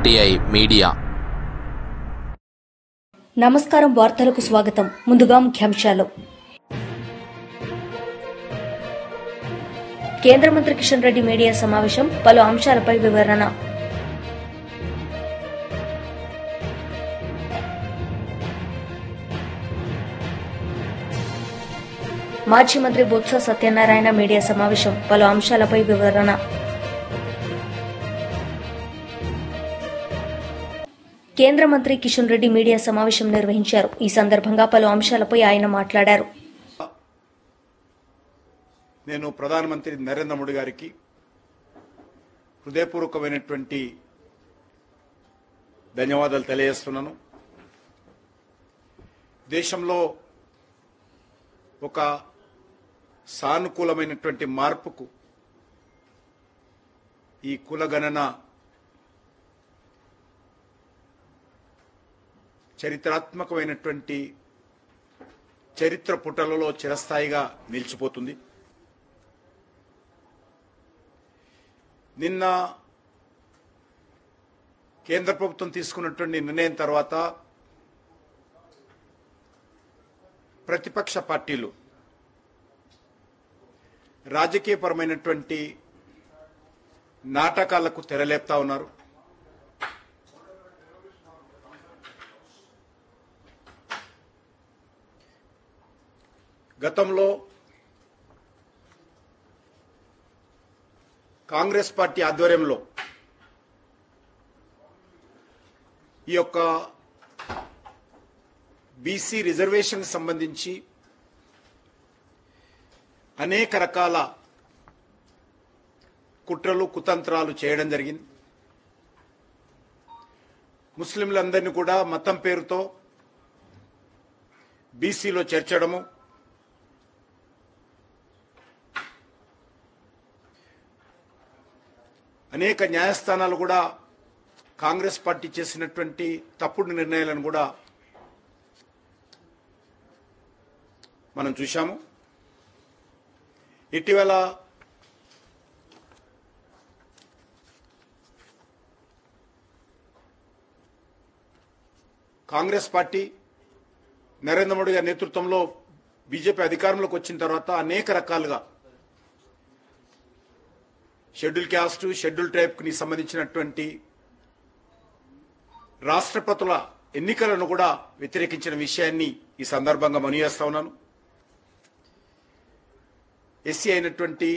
RTI media. నమస్కారం. వార్తలకు స్వాగతం. ముందుగా ముఖ్యాంశాలు. కేంద్ర మంత్రి కిషన్ రెడ్డి మీడియా సమావేశం, పలు అంశాలపై వివరణ. మాజీ మంత్రి బొత్స సత్యనారాయణ మీడియా సమావేశం, పలు అంశాలపై వివరణ. కేంద్ర మంత్రి కిషన్ రెడ్డి మీడియా సమావేశం నిర్వహించారు. ఈ సందర్భంగా పలు అంశాలపై ఆయన మాట్లాడారు. నేను ప్రధానమంత్రి నరేంద్ర మోడీ గారికి హృదయపూర్వకమైనటువంటి ధన్యవాదాలు తెలియజేస్తున్నాను. దేశంలో ఒక సానుకూలమైనటువంటి మార్పుకు ఈ కులగణన చరిత్రాత్మకమైనటువంటి చరిత్ర పుటలలో చిరస్థాయిగా నిలిచిపోతుంది. నిన్న కేంద్ర ప్రభుత్వం తీసుకున్నటువంటి నిర్ణయం తర్వాత ప్రతిపక్ష పార్టీలు రాజకీయపరమైనటువంటి నాటకాలకు తెరలేపుతా ఉన్నారు. గతంలో కాంగ్రెస్ పార్టీ ఆధ్వర్యంలో ఈ యొక్క బీసీ రిజర్వేషన్ సంబంధించి అనేక రకాల కుట్రలు కుతంత్రాలు చేయడం జరిగింది. ముస్లింలందరినీ కూడా మతం పేరుతో బీసీలో చేర్చడము, అనేక న్యాయస్థానాలు కూడా కాంగ్రెస్ పార్టీ చేసినటువంటి తప్పుడు నిర్ణయాలను కూడా మనం చూశాము. ఇటీవల కాంగ్రెస్ పార్టీ నరేంద్ర మోడీ గారి నేతృత్వంలో బీజేపీ అధికారంలోకి వచ్చిన తర్వాత అనేక రకాలుగా షెడ్యూల్ క్యాస్ట్, షెడ్యూల్ ట్రైబ్ కి సంబంధించినటువంటి రాష్ట్రపతుల ఎన్నికలను కూడా వ్యతిరేకించిన విషయాన్ని ఈ సందర్భంగా మనవి చేస్తా ఉన్నాను. ఎస్సీ అయినటువంటి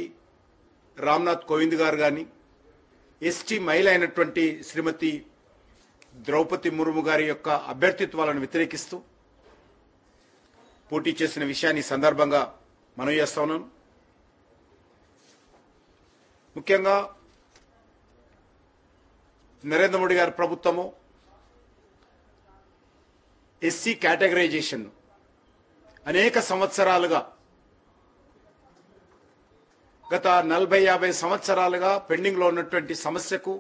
రామ్నాథ్ కోవింద్ గారు కానీ, ఎస్టీ మహిళ అయినటువంటి శ్రీమతి ద్రౌపది ముర్ము గారి యొక్క అభ్యర్థిత్వాలను వ్యతిరేకిస్తూ పోటీ చేసిన విషయాన్ని ఈ సందర్భంగా మనవి చేస్తా ఉన్నాను. ముఖ్యంగా నరేంద్ర మోడీ గారి ప్రభుత్వము ఎస్సీ కేటగరైజేషన్ అనేక సంవత్సరాలుగా, గత 40-50 సంవత్సరాలుగా పెండింగ్ లో ఉన్నటువంటి సమస్యకు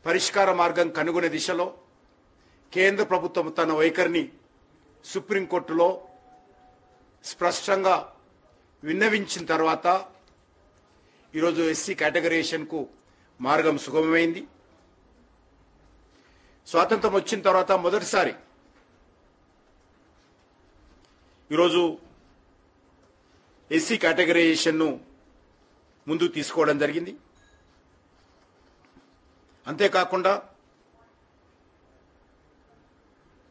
పరిష్కార మార్గం కనుగొనే దిశలో కేంద్ర ప్రభుత్వం తన వైఖరిని సుప్రీంకోర్టులో స్పష్టంగా విన్నవించిన తర్వాత ఈరోజు ఎస్సీ కేటగరైజేషన్ కు మార్గం సుగమమైంది. స్వాతంత్రం వచ్చిన తర్వాత మొదటిసారి ఈరోజు ఎస్సీ కేటగరైజేషన్ ను ముందుకు తీసుకోవడం జరిగింది. అంతేకాకుండా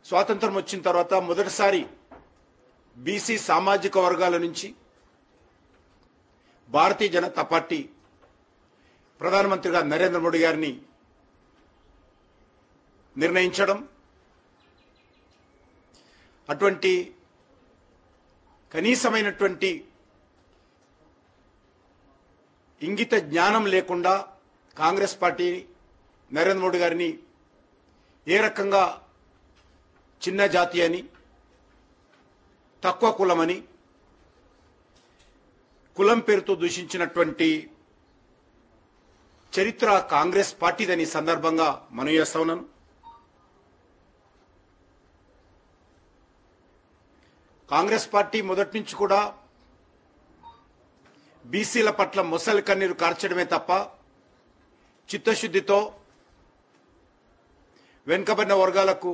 స్వాతంత్రం వచ్చిన తర్వాత మొదటిసారి బీసీ సామాజిక వర్గాల నుంచి భారతీయ జనతా పార్టీ ప్రధానమంత్రిగా నరేంద్ర మోడీ గారిని నిర్ణయించడం, అటువంటి కనీసమైనటువంటి ఇంగిత జ్ఞానం లేకుండా కాంగ్రెస్ పార్టీ నరేంద్ర మోడీ గారిని ఏ రకంగా చిన్న జాతి అని, తక్కువ కులమని, కులం పేరుతో దూషించినటువంటి చరిత్ర కాంగ్రెస్ పార్టీదని సందర్భంగా మనవి చేస్తా ఉన్నాను. కాంగ్రెస్ పార్టీ మొదటి నుంచి కూడా బీసీల పట్ల మొసలి కన్నీరు కార్చడమే తప్ప చిత్తశుద్ధితో వెనుకబడిన వర్గాలకు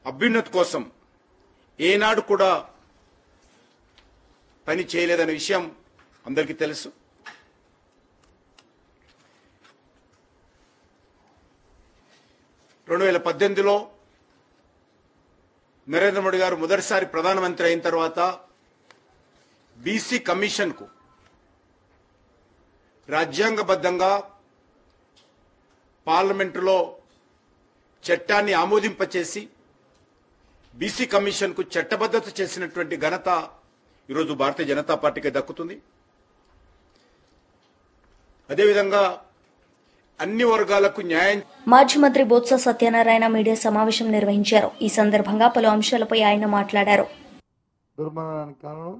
అభ్యున్నతి కోసం ఏనాడు కూడా పని చేయలేదనే విషయం అందరికీ తెలుసు. రెండు 2018లో నరేంద్ర మోడీ గారు మొదటిసారి ప్రధానమంత్రి అయిన తర్వాత బీసీ కమిషన్కు రాజ్యాంగబద్ధంగా పార్లమెంటులో చట్టాన్ని ఆమోదింపచేసి బీసీ కమిషన్కు చట్టబద్ధత చేసినటువంటి ఘనత ఈరోజు భారతీయ జనతా పార్టీకి దక్కుతుంది. అదేవిధంగా అన్ని వర్గాలకు న్యాయం. మాజీ మంత్రి బొత్స సత్యనారాయణ మీడియా సమావేశం నిర్వహించారు. ఈ సందర్భంగా పలు అంశాలపై ఆయన మాట్లాడారు. దుర్మరణానికి కారణం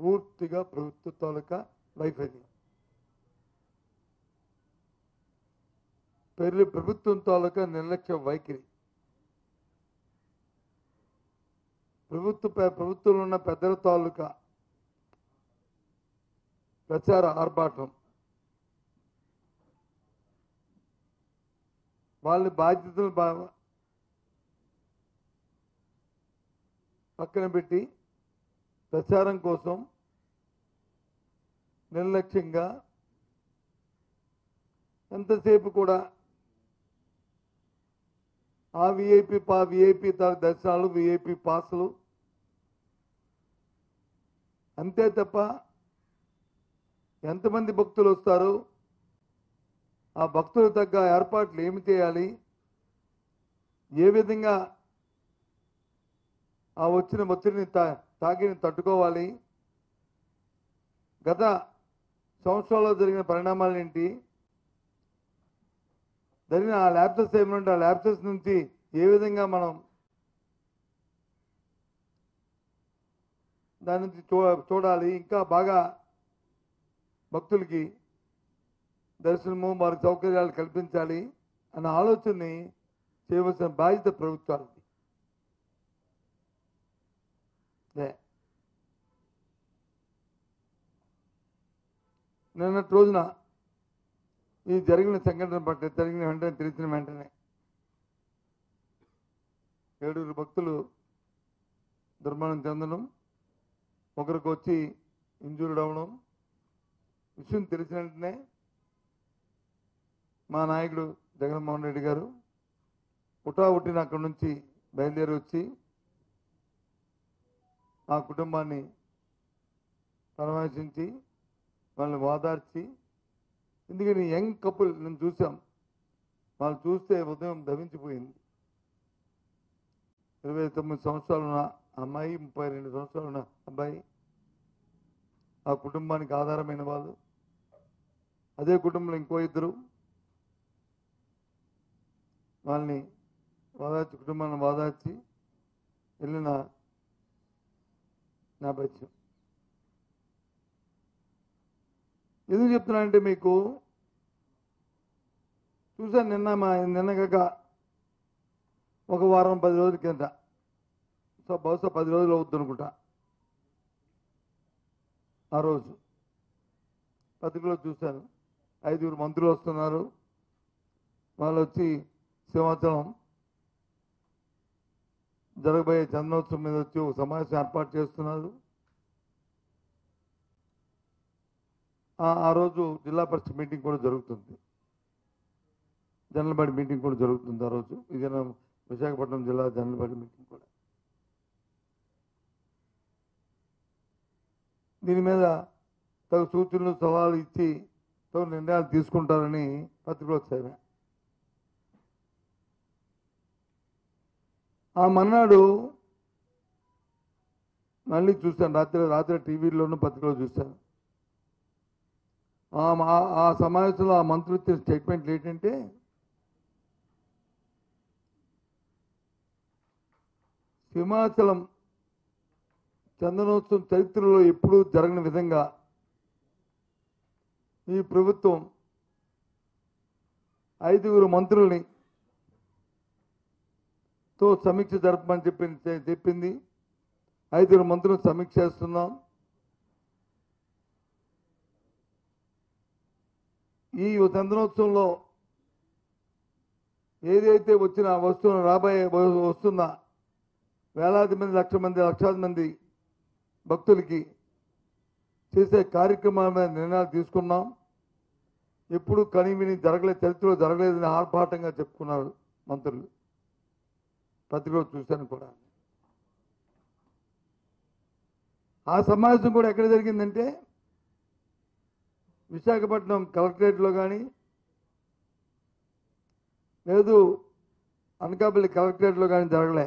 పూర్తిగా ప్రభుత్వ తాలూకా వైఫల్యం. ప్రభుత్వం తాలూకా నిర్లక్ష్య వైఖరి. ప్రభుత్వంలో ఉన్న పెద్దల తాలూకా ప్రచార ఆర్భాటం. వాళ్ళ బాధ్యతలు పక్కన పెట్టి ప్రచారం కోసం నిర్లక్ష్యంగా ఎంతసేపు కూడా ఆ విఐపి దర్శనాలు, విఐపి పాసులు అంతే తప్ప ఎంతమంది భక్తులు వస్తారు, ఆ భక్తులు తగ్గ ఏర్పాట్లు ఏమి చేయాలి, ఏ విధంగా ఆ వచ్చిన ఒత్తిడిని తాకిని తట్టుకోవాలి, గత సంవత్సరాల్లో జరిగిన పరిణామాలు ఏంటి, జరిగిన ఆ ల్యాప్సెస్ ఏమిటంటే ఆ ల్యాప్సెస్ నుంచి ఏ విధంగా మనం దాని నుంచి చూడాలి, ఇంకా బాగా భక్తులకి దర్శనము వారికి సౌకర్యాలు కల్పించాలి అన్న ఆలోచనని చేయవలసిన బాధ్యత ప్రభుత్వాలది. నిన్నటి రోజున ఈ జరిగిన సంఘటన పట్ల తెలిసిన వెంటనే 7 భక్తులు దుర్మరణం చెందడం, ఒకరికి వచ్చి ఇంజూర్డ్ అవ్వడం, విషయం తెలిసిన వెంటనే మా నాయకుడు జగన్మోహన్ రెడ్డి గారు పుట్టిన అక్కడి నుంచి బయలుదేరి వచ్చి ఆ కుటుంబాన్ని పరామర్శించి వాళ్ళని వాదార్చి, ఎందుకని యంగ్ కపుల్ నేను చూసాం, వాళ్ళు చూస్తే ఉదయం దవించిపోయింది. 29 సంవత్సరాలు ఉన్న అమ్మాయి, 32 సంవత్సరాలు ఉన్న అబ్బాయి, ఆ కుటుంబానికి ఆధారమైన వాళ్ళు. అదే కుటుంబంలో ఇంకో 2 వాళ్ళని వాదార్చి, కుటుంబాన్ని వాదార్చి వెళ్ళిన నేపథ్యం. ఎందుకు చెప్తున్నానంటే మీకు చూసాను నిన్నగాక ఒక వారం 10 రోజుల కింద, బహుశా 10 రోజులు అవుతుంది అనుకుంటా, ఆ రోజు పత్రికలో చూశాను 5 మంత్రులు వస్తున్నారు. వాళ్ళు వచ్చి సింహాచలం జరగబోయే చందనోత్సవం మీద వచ్చి ఒక సమావేశం ఏర్పాటు చేస్తున్నారు. ఆ రోజు జిల్లా పరిషత్ మీటింగ్ కూడా జరుగుతుంది, జనరల్ బాడీ మీటింగ్ కూడా జరుగుతుంది ఆ రోజు. ఇది విశాఖపట్నం జిల్లా జనరల్ బాడీ మీటింగ్ కూడా. దీని మీద తగు సూచనలు సలహాలు ఇచ్చి తగు నిర్ణయాలు తీసుకుంటారని పత్రికలో వచ్చాయి. ఆ మన్నాడు మళ్ళీ చూశాను, రాత్రి టీవీలోనూ పత్రికలో చూశాను. ఆ సమావేశంలో ఆ మంత్రులు ఇచ్చిన స్టేట్మెంట్లు ఏంటంటే, సింహాచలం చందనోత్సవం చరిత్రలో ఎప్పుడూ జరగని విధంగా ఈ ప్రభుత్వం 5 మంత్రుల్ని తో సమీక్ష జరపమని చెప్పింది. 5 మంత్రులు సమీక్ష చేస్తున్నాం. ఈ చందనోత్సవంలో ఏదైతే వస్తున్న వేలాది మంది లక్షాది మంది భక్తులకి చేసే కార్యక్రమాల మీద నిర్ణయాలు తీసుకున్నాం. ఎప్పుడు కనివిని జరగలేదు, చరిత్రలో జరగలేదని ఆర్భాటంగా చెప్పుకున్నారు మంత్రులు. ప్రతిరోజు చూశాను కూడా. ఆ సమావేశం కూడా ఎక్కడ జరిగిందంటే విశాఖపట్నం కలెక్టరేట్లో కానీ లేదు అనకాపల్లి కలెక్టరేట్లో కానీ జరగలే.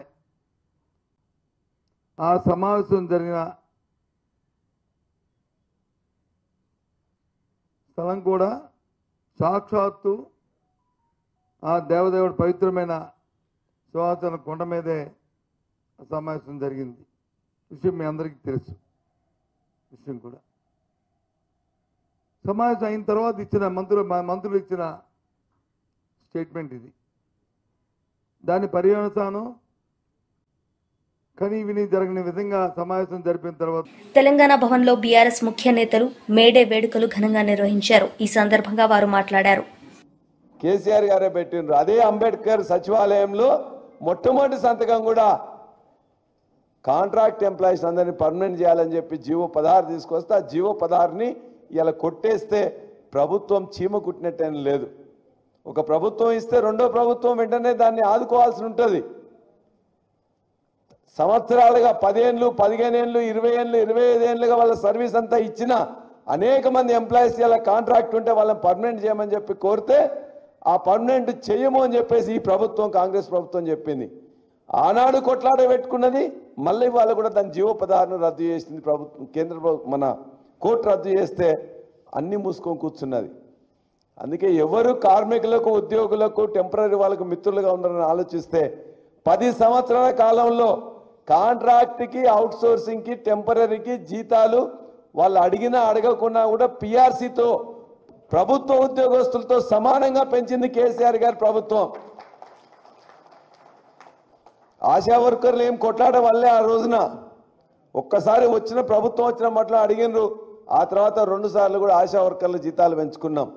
ఆ సమావేశం జరిగిన స్థలం కూడా సాక్షాత్తు ఆ దేవదేవుడు పవిత్రమైన సింహాచలం కొండ మీదే సమావేశం జరిగింది. విషయం మీ అందరికీ తెలుసు. విషయం కూడా సమావేశం అయిన తర్వాత ఇచ్చిన మంత్రులు ఇచ్చిన స్టేట్మెంట్ ఇది. దాని పర్యవసానం కని విని జరగని విధంగా సమావేశం జరిపిన తర్వాత తెలంగాణ భవన్లో బీఆర్ఎస్ ముఖ్య నేతలు మేడే వేడుకలు ఘనంగా నిర్వహించారు. ఈ సందర్భంగా వారు మాట్లాడారు. కేసీఆర్ గారే పెట్టిండ్రు. అదే అంబేద్కర్ సచివాలయంలో మొట్టమొదటి సంతకం కూడా కాంట్రాక్ట్ ఎంప్లాయీస్ అందరినీ పర్మనెంట్ చేయాలని చెప్పి జీవో 16 తీసుకొస్తే ఆ జీవో 16ని ఇలా కొట్టేస్తే ప్రభుత్వం చీమ కుట్టినట్టేం లేదు. ఒక ప్రభుత్వం ఇస్తే రెండో ప్రభుత్వం వెంటనే దాన్ని ఆదుకోవాల్సి ఉంటుంది. సంవత్సరాలుగా 10 ఏళ్ళు 15 ఏళ్ళు 20 ఏళ్ళు 25 ఏళ్ళుగా వాళ్ళ సర్వీస్ అంతా ఇచ్చిన అనేక మంది ఎంప్లాయీస్ ఇలా కాంట్రాక్ట్ ఉంటే వాళ్ళని పర్మనెంట్ చేయమని చెప్పి కోరితే ఆ పర్మనెంట్ చేయము అని చెప్పేసి ఈ ప్రభుత్వం కాంగ్రెస్ ప్రభుత్వం చెప్పింది. ఆనాడు కొట్లాడ పెట్టుకున్నది మళ్ళీ వాళ్ళు కూడా దాని జీవో 16ను రద్దు చేసింది ప్రభుత్వం. కేంద్ర మన కోర్టు రద్దు చేస్తే అన్ని మూసుకొని కూర్చున్నది. అందుకే ఎవరు కార్మికులకు ఉద్యోగులకు టెంపరీ వాళ్ళకు మిత్రులుగా ఉన్నారని ఆలోచిస్తే 10 సంవత్సరాల కాలంలో కాంట్రాక్ట్కి అవుట్సోర్సింగ్కి టెంపరీకి జీతాలు వాళ్ళు అడిగినా అడగకున్నా కూడా పిఆర్సీతో ప్రభుత్వ ఉద్యోగస్తులతో సమానంగా పెంచింది కేసీఆర్ గారి ప్రభుత్వం. ఆశా వర్కర్లు ఏం కొట్లాడ వల్లే ఆ రోజున ఒక్కసారి వచ్చిన ప్రభుత్వం వచ్చిన మట్ల అడిగినరు. ఆ తర్వాత 2 సార్లు కూడా ఆశా వర్కర్ల జీతాలు పెంచుకున్నాం,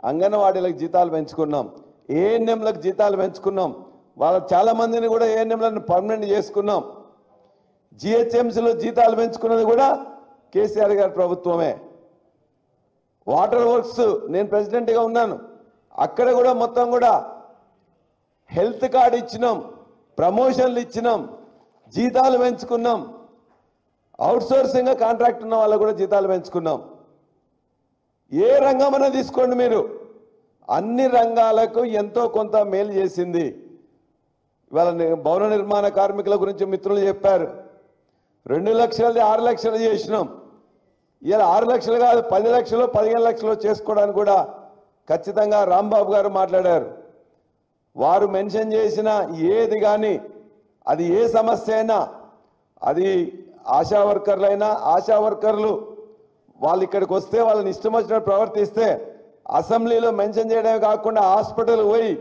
అంగన్వాడీలకు జీతాలు పెంచుకున్నాం, ఏఎన్ఎంలకు జీతాలు పెంచుకున్నాం. వాళ్ళ చాలా మందిని కూడా ఏఎన్ఎంలను పర్మనెంట్ చేసుకున్నాం. జిహెచ్ఎంసీలో జీతాలు పెంచుకున్నది కూడా కేసీఆర్ గారి ప్రభుత్వమే. వాటర్ వర్క్స్ నేను ప్రెసిడెంట్గా ఉన్నాను, అక్కడ కూడా మొత్తం కూడా హెల్త్ కార్డు ఇచ్చినాం, ప్రమోషన్లు ఇచ్చినాం, జీతాలు పెంచుకున్నాం. అవుట్సోర్సింగ్ కాంట్రాక్ట్ ఉన్న వాళ్ళకు కూడా జీతాలు పెంచుకున్నాం. ఏ రంగమైనా తీసుకోండి మీరు, అన్ని రంగాలకు ఎంతో కొంత మేలు చేసింది. ఇవాళ భవన నిర్మాణ కార్మికుల గురించి మిత్రులు చెప్పారు. 2 లక్షలది 6 లక్షలు చేసినాం. ఇలా 6 లక్షలు కాదు 10 లక్షలు 15 లక్షలు చేసుకోవడానికి కూడా ఖచ్చితంగా రాంబాబు గారు మాట్లాడారు. వారు మెన్షన్ చేసిన ఏది కానీ అది ఏ సమస్య అయినా, అది ఆశా వర్కర్లైనా, ఆశా వర్కర్లు వాళ్ళు ఇక్కడికి వస్తే వాళ్ళని ఇష్టం వచ్చినట్టు ప్రవర్తిస్తే అసెంబ్లీలో మెన్షన్ చేయడమే కాకుండా హాస్పిటల్ పోయి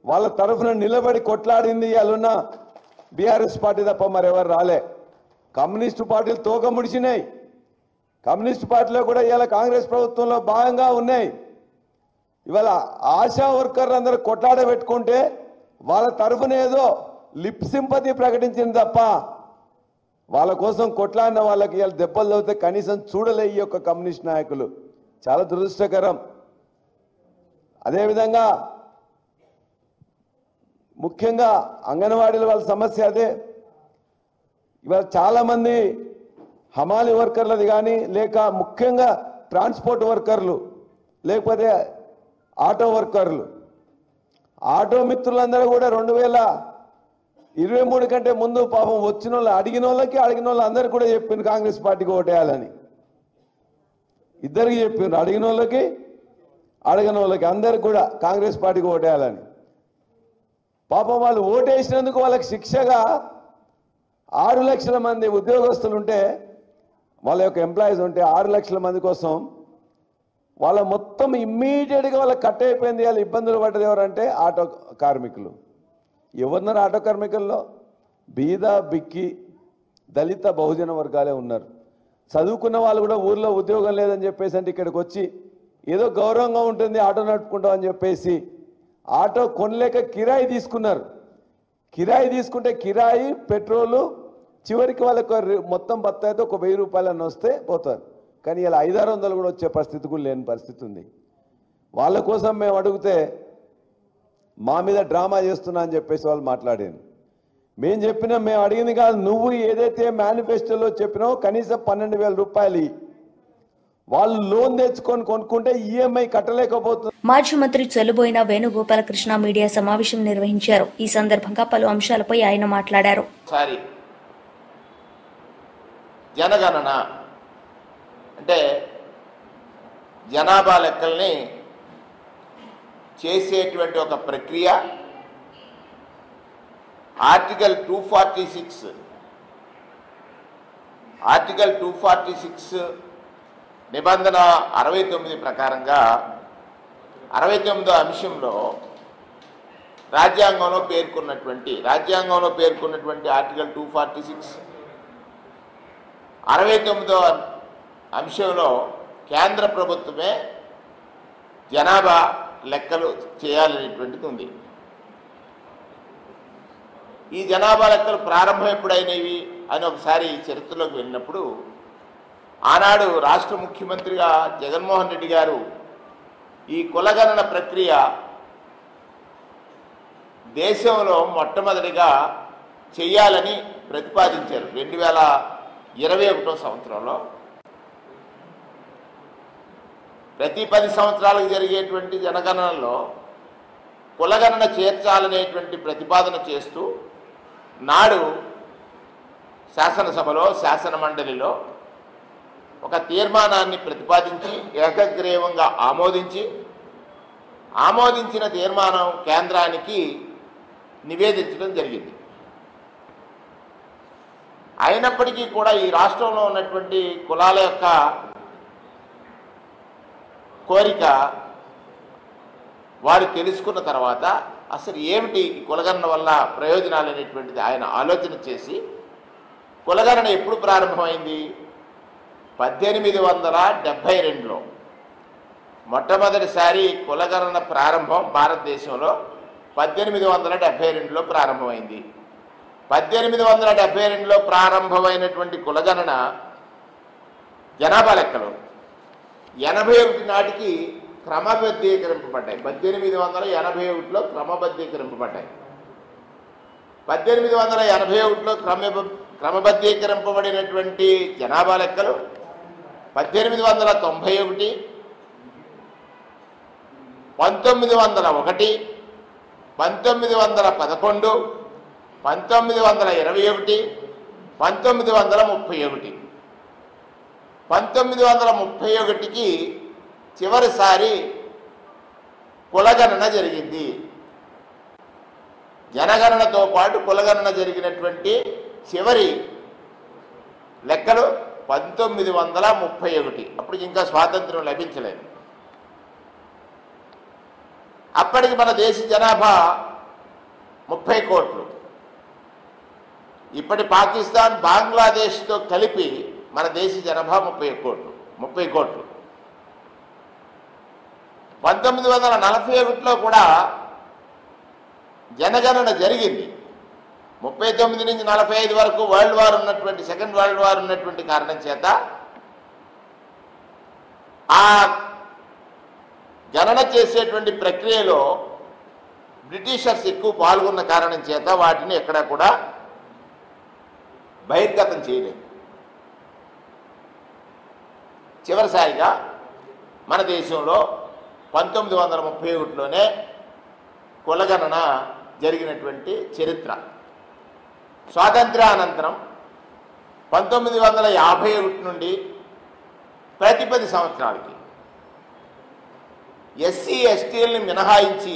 వాళ్ళ తరఫున నిలబడి కొట్లాడింది వాళ్ళున్న బీఆర్ఎస్ పార్టీ తప్ప మరెవరు రాలే. కమ్యూనిస్టు పార్టీలు తోక ముడిచినాయి. కమ్యూనిస్టు పార్టీలో కూడా ఇవాళ కాంగ్రెస్ ప్రభుత్వంలో భాగంగా ఉన్నాయి. ఇవాళ ఆశా వర్కర్లు అందరూ కొట్లాడ పెట్టుకుంటే వాళ్ళ తరఫున ఏదో లిప్ సింపతి ప్రకటించింది తప్ప వాళ్ళ కోసం కొట్లాడిన వాళ్ళకి ఇవాళ దెబ్బలు తగ్గితే కనీసం చూడలే ఈ యొక్క కమ్యూనిస్ట్ నాయకులు. చాలా దురదృష్టకరం. అదేవిధంగా ముఖ్యంగా అంగన్వాడీల వాళ్ళ సమస్య అదే. ఇవాళ చాలామంది హమాలి వర్కర్లది కానీ లేక ముఖ్యంగా ట్రాన్స్పోర్ట్ వర్కర్లు లేకపోతే ఆటో వర్కర్లు, ఆటో మిత్రులందరూ కూడా 2023 కంటే ముందు పాపం వచ్చిన వాళ్ళు అడిగిన వాళ్ళు అందరూ కూడా చెప్పింది కాంగ్రెస్ పార్టీకి ఓటేయాలని. ఇద్దరికి చెప్పిండ్రు, అడిగిన వాళ్ళకి అడగని వాళ్ళకి అందరికి కూడా కాంగ్రెస్ పార్టీకి ఓటేయాలని. పాపం వాళ్ళు ఓటేసినందుకు వాళ్ళకి శిక్షగా 6 లక్షల మంది ఉద్యోగస్తులు ఉంటే వాళ్ళ యొక్క ఎంప్లాయీస్ ఉంటే 6 లక్షల మంది కోసం వాళ్ళ మొత్తం ఇమ్మీడియట్గా వాళ్ళకి కట్ అయిపోయింది. వాళ్ళు ఇబ్బందులు పడ్డది ఎవరంటే ఆటో కార్మికులు. ఎవరున్నారు ఆటో కార్మికుల్లో? బీద బిక్కి దళిత బహుజన వర్గాలే ఉన్నారు. చదువుకున్న వాళ్ళు కూడా ఊర్లో ఉద్యోగం లేదని చెప్పేసి అంటే ఇక్కడికి వచ్చి ఏదో గౌరవంగా ఉంటుంది ఆటో నడుపుకుంటాం అని చెప్పేసి ఆటో కొనలేక కిరాయి తీసుకున్నారు. కిరాయి తీసుకుంటే కిరాయి పెట్రోలు చివరికి వాళ్ళకు మొత్తం బత్తాయితో ఒక 1000 రూపాయలన్న వస్తే పోతారు. కానీ ఇలా 500-600 కూడా వచ్చే పరిస్థితి కూడా లేని పరిస్థితి ఉంది. వాళ్ళ కోసం మేము అడిగితే మా మీద డ్రామా చేస్తున్నా అని చెప్పేసి వాళ్ళు మాట్లాడారు. మేము చెప్పినా మేము అడిగింది కాదు, నువ్వు ఏదైతే మేనిఫెస్టోలో చెప్పినావో కనీసం 12,000 రూపాయలు వాళ్ళు లోన్ తెచ్చుకొని కొనుక్కుంటే ఈఎంఐ కట్టలేకపోతుంది. మాజీ మంత్రి చెల్లుబోయిన వేణుగోపాలకృష్ణ మీడియా సమావేశం నిర్వహించారు. ఈ సందర్భంగా పలు అంశాలపై ఆయన మాట్లాడారు. జనగణన అంటే జనాభా లెక్కల్ని చేసేటువంటి ఒక ప్రక్రియ. ఆర్టికల్ 246 నిబంధన 69 ప్రకారంగా 69వ అంశంలో రాజ్యాంగంలో పేర్కొన్నటువంటి ఆర్టికల్ 246 69వ అంశంలో కేంద్ర ప్రభుత్వమే జనాభా లెక్కలు చేయాలనేటువంటిది ఉంది. ఈ జనాభా లెక్కలు ప్రారంభం ఎప్పుడైనవి అని ఒకసారి చరిత్రలోకి వెళ్ళినప్పుడు ఆనాడు రాష్ట్ర ముఖ్యమంత్రిగా జగన్మోహన్ రెడ్డి గారు ఈ కులగణన ప్రక్రియ దేశంలో మొట్టమొదటిగా చేయాలని ప్రతిపాదించారు. 2021వ సంవత్సరంలో ప్రతి 10 సంవత్సరాలకు జరిగేటువంటి జనగణనలో కులగణన చేర్చాలనేటువంటి ప్రతిపాదన చేస్తూ నాడు శాసనసభలో శాసన మండలిలో ఒక తీర్మానాన్ని ప్రతిపాదించి ఏకగ్రీవంగా ఆమోదించిన తీర్మానం కేంద్రానికి నివేదించడం జరిగింది. అయినప్పటికీ కూడా ఈ రాష్ట్రంలో ఉన్నటువంటి కులాల యొక్క కోరిక వారు తెలుసుకున్న తర్వాత అసలు ఏమిటి కులగణన వల్ల ప్రయోజనాలు అనేటువంటిది ఆయన ఆలోచన చేసి కులగణన ఎప్పుడు ప్రారంభమైంది? 1872లో మొట్టమొదటిసారి కులగణన ప్రారంభం భారతదేశంలో 1872లో ప్రారంభమైంది. 1872లో ప్రారంభమైనటువంటి కులగణన జనాభా లెక్కలు 81 నాటికి క్రమబద్ధీకరింపబడ్డాయి. 1881లో క్రమబద్ధీకరింపబడ్డాయి. 1881లో క్రమబద్ధీకరింపబడినటువంటి జనాభా లెక్కలు 1891, 1901, 1911, 1921, 1931. 1931కి చివరిసారి కులగణన జరిగింది. జనగణనతో పాటు కులగణన జరిగినటువంటి చివరి లెక్కలు 1931. అప్పటికి ఇంకా స్వాతంత్రం లభించలేదు. అప్పటికి మన దేశ జనాభా 30 కోట్లు. ఇప్పటి పాకిస్తాన్, బంగ్లాదేశ్తో కలిపి మన దేశ జనాభా 30 కోట్లు. 1941లో కూడా జనగణన జరిగింది. 39 నుంచి 45 వరకు వరల్డ్ వార్ ఉన్నటువంటి సెకండ్ వరల్డ్ వార్ ఉన్నటువంటి కారణం చేత ఆ గణన చేసేటువంటి ప్రక్రియలో బ్రిటిషర్స్ ఎక్కువ పాల్గొన్న కారణం చేత వాటిని ఎక్కడా కూడా బహిర్గతం చేయలేదు. చివరిసారిగా మన దేశంలో 1931లోనే కులగణన జరిగినటువంటి చరిత్ర. స్వాతంత్ర్యానంతరం 1951 నుండి ప్రతి 10 సంవత్సరాలకి ఎస్సీ ఎస్టీలని మినహాయించి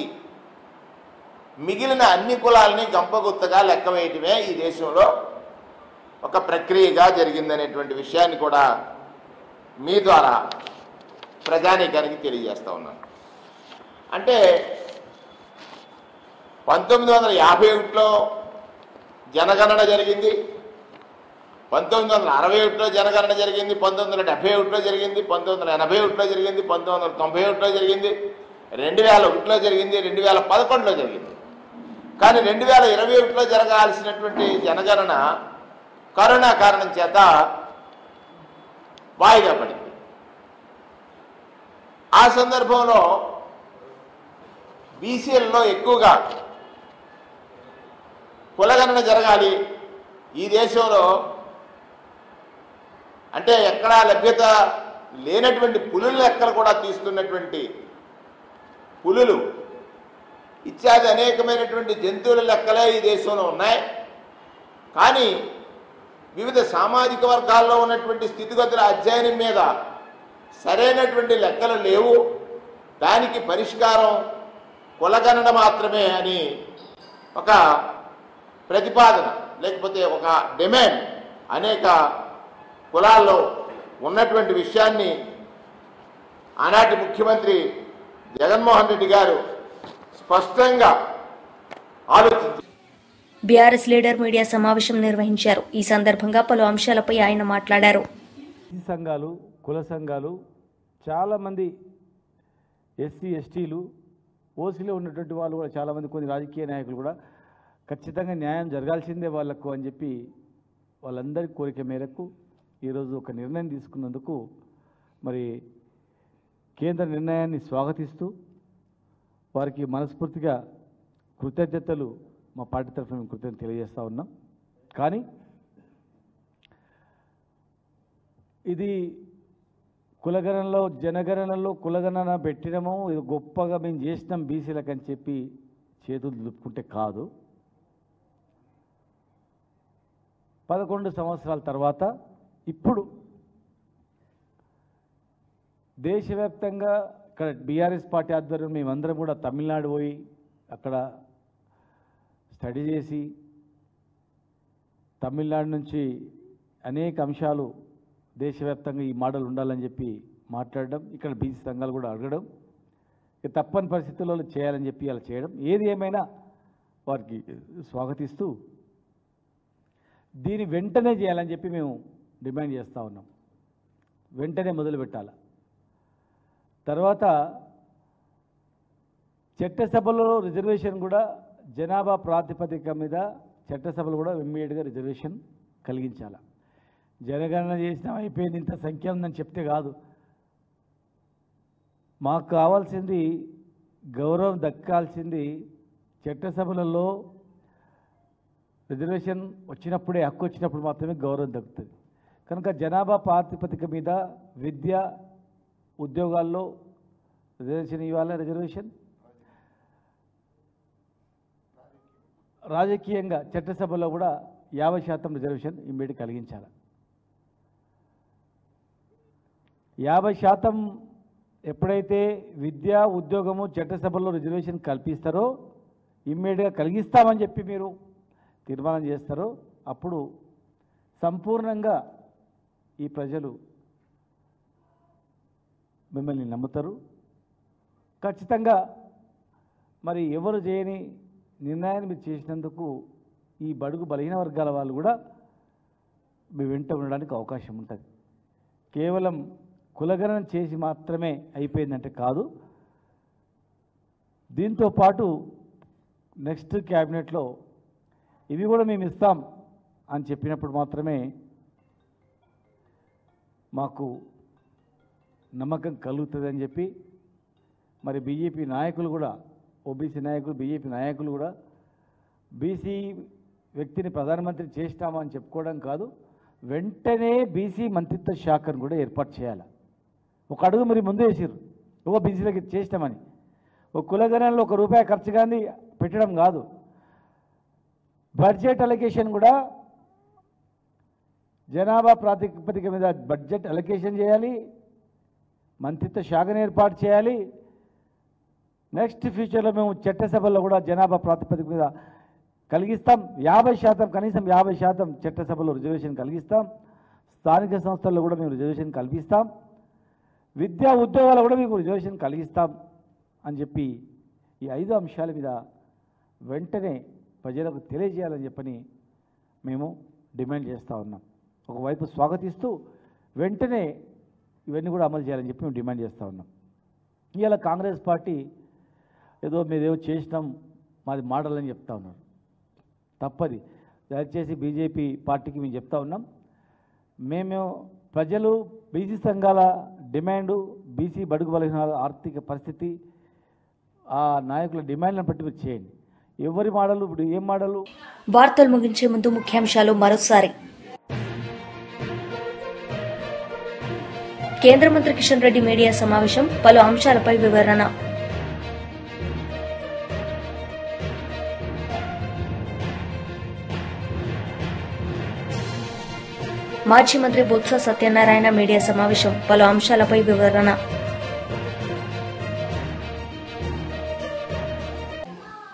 మిగిలిన అన్ని కులాలని గంపగుత్తగా లెక్క వేయటమే ఈ దేశంలో ఒక ప్రక్రియగా జరిగిందనేటువంటి విషయాన్ని కూడా మీ ద్వారా ప్రజానీకానికి తెలియజేస్తా ఉన్నాను. అంటే 1951లో జనగణన జరిగింది, 1961లో జనగణన జరిగింది, 1971లో జరిగింది, 1981లో జరిగింది, 1991లో జరిగింది. 2001లో జరిగింది, 2011లో జరిగింది. కానీ 2021లో జరగాల్సినటువంటి జనగణన కరోనా కారణం చేత వాయిదా పడింది. ఆ సందర్భంలో బీసీలలో ఎక్కువగా కులగణన జరగాలి ఈ దేశంలో, అంటే ఎక్కడా లభ్యత లేనటువంటి పులుల లెక్కలు కూడా తీస్తున్నటువంటి పులులు ఇత్యాది అనేకమైనటువంటి జంతువుల లెక్కలే ఈ దేశంలో ఉన్నాయి. కానీ వివిధ సామాజిక వర్గాల్లో ఉన్నటువంటి స్థితిగతుల అధ్యయనం మీద సరైనటువంటి లెక్కలు లేవు. దానికి పరిష్కారం కులగణన మాత్రమే అని ఒక ప్రతిపాదన, లేకపోతే ఒక డిమాండ్ అనేక కులాల్లో ఉన్నటువంటి విషయాన్ని ఆనాటి ముఖ్యమంత్రి జగన్మోహన్ రెడ్డి గారు స్పష్టంగా ఆలోచించారు. బీఆర్ఎస్ లీడర్ మీడియా సమావేశం నిర్వహించారు. ఈ సందర్భంగా పలు అంశాలపై ఆయన మాట్లాడారు. సంఘాలు, కుల సంఘాలు, చాలామంది ఎస్సీ ఎస్టీలు, ఓసీలో ఉన్నటువంటి వాళ్ళు కూడా చాలామంది, కొన్ని రాజకీయ నాయకులు కూడా ఖచ్చితంగా న్యాయం జరగాల్సిందే వాళ్లకు అని చెప్పి వాళ్ళందరి కోరిక మేరకు ఈరోజు ఒక నిర్ణయం తీసుకున్నందుకు మరి కేంద్ర నిర్ణయాన్ని స్వాగతిస్తూ వారికి మనస్ఫూర్తిగా కృతజ్ఞతలు మా పార్టీ తరఫున మేము కృతజ్ఞతలు తెలియజేస్తూ ఉన్నాం. కానీ ఇది కులగణనలో, జనగణనలో కులగణన పెట్టినము, ఇది గొప్పగా మేము చేసినాం బీసీలకు అని చెప్పి చేతులు దులుపుకుంటే కాదు. 11 సంవత్సరాల తర్వాత ఇప్పుడు దేశవ్యాప్తంగా ఇక్కడ బీఆర్ఎస్ పార్టీ ఆధ్వర్యం మేమందరం కూడా తమిళనాడు పోయి అక్కడ స్టడీ చేసి తమిళనాడు నుంచి అనేక అంశాలు దేశవ్యాప్తంగా ఈ మోడల్ ఉండాలని చెప్పి మాట్లాడడం, ఇక్కడ బీసీ సంఘాలు కూడా అడగడం, తప్పని పరిస్థితుల్లో చేయాలని చెప్పి అలా చేయడం, ఏది ఏమైనా వారికి స్వాగతిస్తూ దీన్ని వెంటనే చేయాలని చెప్పి మేము డిమాండ్ చేస్తూ ఉన్నాం. వెంటనే మొదలు పెట్టాలి. తర్వాత చట్టసభలో రిజర్వేషన్ కూడా జనాభా ప్రాతిపదిక మీద చట్టసభలు కూడా ఇమ్మీడియట్గా రిజర్వేషన్ కలిగించాలి. జనగణన చేసినా అయిపోయింది, ఇంత సంఖ్య ఉందని చెప్తే కాదు. మాకు కావాల్సింది గౌరవం దక్కాల్సింది చట్టసభలలో రిజర్వేషన్ వచ్చినప్పుడే, హక్కు వచ్చినప్పుడు మాత్రమే గౌరవం దక్కుతుంది. కనుక జనాభా ప్రాతిపదిక మీద విద్య, ఉద్యోగాల్లో రిజర్వేషన్ ఇవ్వాలి. రిజర్వేషన్ రాజకీయంగా చట్టసభలో కూడా 50% రిజర్వేషన్ ఇమ్మీడియట్ కలిగించాలి. 50% ఎప్పుడైతే విద్య, ఉద్యోగము, చట్టసభలో రిజర్వేషన్ కల్పిస్తారో, ఇమ్మీడియట్గా కలిగిస్తామని చెప్పి మీరు తీర్మానం చేస్తారో, అప్పుడు సంపూర్ణంగా ఈ ప్రజలు మిమ్మల్ని నమ్ముతారు. ఖచ్చితంగా మరి ఎవరు చేయని నిర్ణయాన్ని మీరు చేసినందుకు ఈ బడుగు బలహీన వర్గాల వాళ్ళు కూడా మీ వెంట ఉండడానికి అవకాశం ఉంటుంది. కేవలం కులగణన చేసి మాత్రమే అయిపోయిందంటే కాదు. దీంతో పాటు నెక్స్ట్ క్యాబినెట్లో ఇవి కూడా మేము ఇస్తాం అని చెప్పినప్పుడు మాత్రమే మాకు నమ్మకం కలుగుతుందని చెప్పి మరి బీజేపీ నాయకులు కూడా, ఓబీసీ నాయకులు, బీజేపీ నాయకులు కూడా బీసీ వ్యక్తిని ప్రధానమంత్రి చేస్తామని చెప్పుకోవడం కాదు, వెంటనే బీసీ మంత్రిత్వ శాఖను కూడా ఏర్పాటు చేయాలి. ఒక అడుగు మీరు ముందు వేసారు, బీసీలకి చేస్తామని. ఒక కులగణనలో ₹1 ఖర్చు కానీ పెట్టడం కాదు, బడ్జెట్ అలొకేషన్ కూడా జనాభా ప్రాతిపదిక మీద బడ్జెట్ అలొకేషన్ చేయాలి, మంత్రిత్వ శాఖను ఏర్పాటు చేయాలి. నెక్స్ట్ ఫ్యూచర్లో మేము చట్టసభల్లో కూడా జనాభా ప్రాతిపదిక మీద కలిగిస్తాం. 50%, కనీసం 50% చట్టసభలో రిజర్వేషన్ కలిగిస్తాం. స్థానిక సంస్థల్లో కూడా మేము రిజర్వేషన్ కల్పిస్తాం. విద్యా ఉద్యోగాలు కూడా మీకు రిజర్వేషన్ కలిగిస్తాం అని చెప్పి ఈ 5 అంశాల మీద వెంటనే ప్రజలకు తెలియజేయాలని చెప్పని మేము డిమాండ్ చేస్తూ ఉన్నాం. ఒకవైపు స్వాగతిస్తూ వెంటనే ఇవన్నీ కూడా అమలు చేయాలని చెప్పి మేము డిమాండ్ చేస్తూ ఉన్నాం. ఇవాళ కాంగ్రెస్ పార్టీ ఏదో మీరేమో చేసినాం మాది మోడల్ అని చెప్తా ఉన్నారు. తప్పది. దయచేసి బీజేపీ పార్టీకి మేము చెప్తా ఉన్నాం, మేము ప్రజలు బీసీ సంఘాల డిమాండు, బీసీ బడుగు బలహీన ఆర్థిక పరిస్థితి, ఆ నాయకుల డిమాండ్లను బట్టి మీరు చేయండి. ఎవరి మోడలు, ఇప్పుడు ఏం మోడలు? వార్తలు ముగించే ముందు ముఖ్యాంశాలు మరోసారి. కేంద్ర మంత్రి కిషన్ రెడ్డి మీడియా సమావేశం, పలు అంశాలపై వివరణ. మాజీ మంత్రి బొత్స సత్యనారాయణ మీడియా సమావేశం, పలు అంశాలపై వివరణ.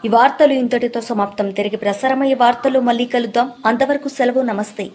ఈ వార్తలు ఇంతటితో సమాప్తం. తిరిగి ప్రసారమయ్యే వార్తలు మళ్లీ కలుద్దాం. అంతవరకు సెలవు. నమస్తే.